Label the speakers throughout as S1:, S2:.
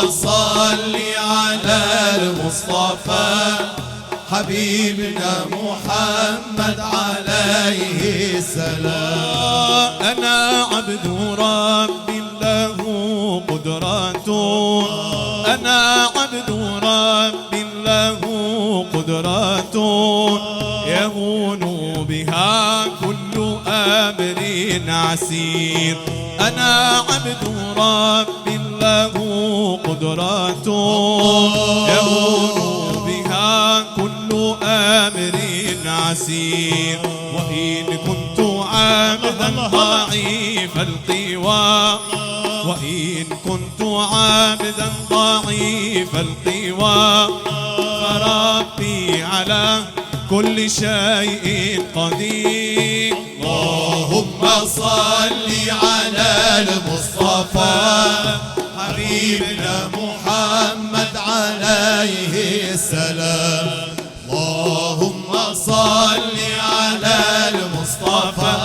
S1: صل على المصطفى حبيبنا محمد عليه السلام.
S2: أنا عبد ربي له قدرات، أنا عبد ربي له قدرات يهون بها كل أمر عسير. أنا عبد ربي له قدرات يهون بها كل أمر عسير. وإن كنت عبدا ضعيف القوى، وإن كنت عبدا ضعيف القوى، فربي على كل شيء قدير.
S1: اللهم صل على المصطفى حبيبنا محمد عليه السلام. اللهم صل على المصطفى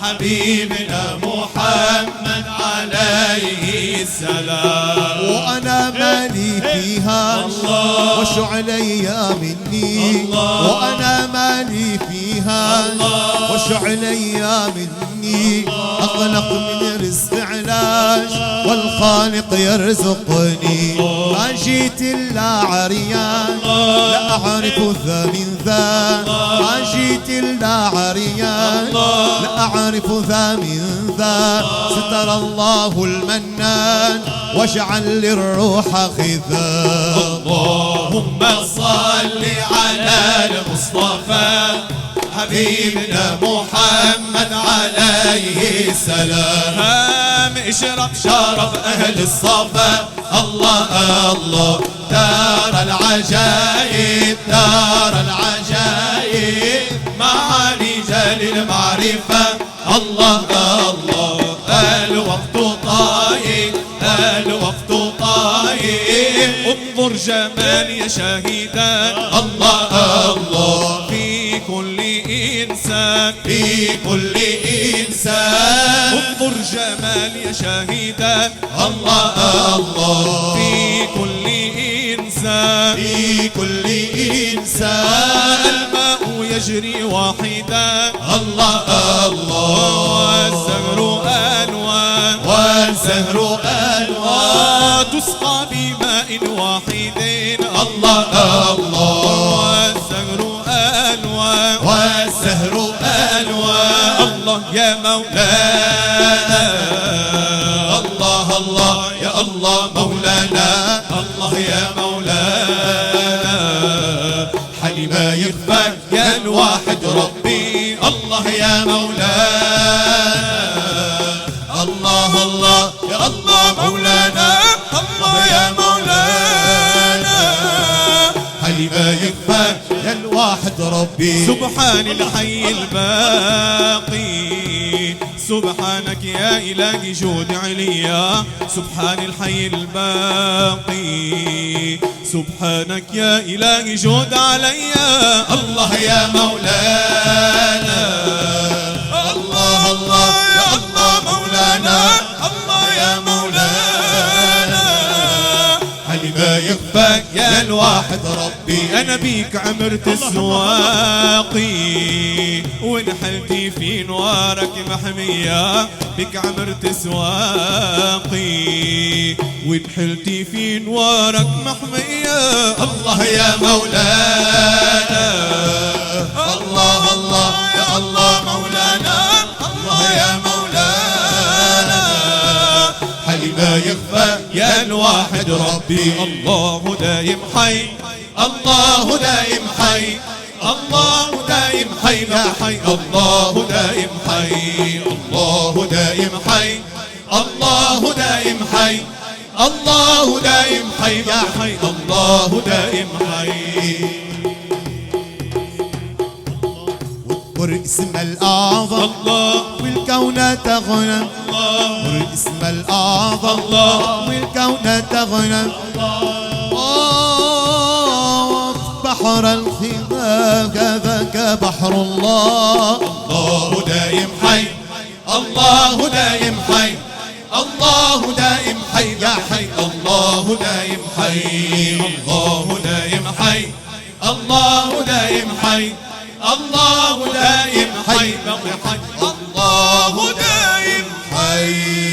S1: حبيبنا محمد عليه السلام.
S3: وأنا مالي فيها وش علي مني، وأنا مالي فيها وش علي مني. أخلق من رزق علاج والخالق يرزقني. ما جيت إلا عريان لا أعرف ذا من ذا، ما جيت إلا عريان لا أعرف ذا من ذا. ستر الله المنان واجعل للروح خذا.
S1: اللهم صل على المصطفى حبيبنا محمد عليه السلام. اشرب شرف أهل الصفا الله الله. دار العجائب دار العجائب مع رجال المعرفة الله الله. الوقت طايب الوقت طايب.
S2: انظر جمال يا شاهدا
S1: الله الله.
S2: في كل إنسان
S1: في كل إنسان.
S2: انظر جمال يا شاهدا
S1: الله الله.
S2: في كل إنسان
S1: في كل إنسان.
S2: الماء يجري واحدا
S1: الله الله.
S2: والزهر ألوان
S1: والزهر ألوان.
S2: تسقى بماء واحد
S1: الله الله.
S2: والزهر ألوان
S1: والزهر ألوان.
S2: الله يا مولانا
S1: الله الله يا الله مولانا. الله يا مولانا. حالي ما يخفى يا الواحد ربي. الله يا مولانا. الله الله يا الله مولانا. الله يا مولانا. حالي ما يخفى يا الواحد ربي.
S2: سبحان الحي الباقي سبحانك يا إلهي جود عليا. سبحان الحي الباقي سبحانك يا إلهي جود عليا.
S1: الله يا مولانا. الله الله يا الله مولانا. الله يا مولانا. حالي ما يخفى يا الواحد ربي.
S2: أنا بيك عمرت السواقي ونحلتي في نوارك محمية. بك عمرت سواقي ونحلتي في نوارك محمية.
S1: الله يا مولانا. الله الله يا الله مولانا. الله يا مولانا. حالي ما يخفى يا الواحد ربي.
S2: الله دايم حي
S1: الله دائم حي. الله دائم حي يا حي. الله دائم حي. الله دائم حي. الله دائم حي. الله دائم حي يا حي. الله دائم حي.
S3: واذكر اسم الأعظم
S2: الله
S3: والكون تغنى.
S2: الله
S3: واذكر اسم الأعظم
S2: الله
S3: والكون تغنى. بحر الخفاف كذاك بحر الله.
S1: الله دائم حي. الله دائم حي. الله دائم حي يا حي. الله حي الله دائم حي الله دائم حي الله دائم حي الله دائم حي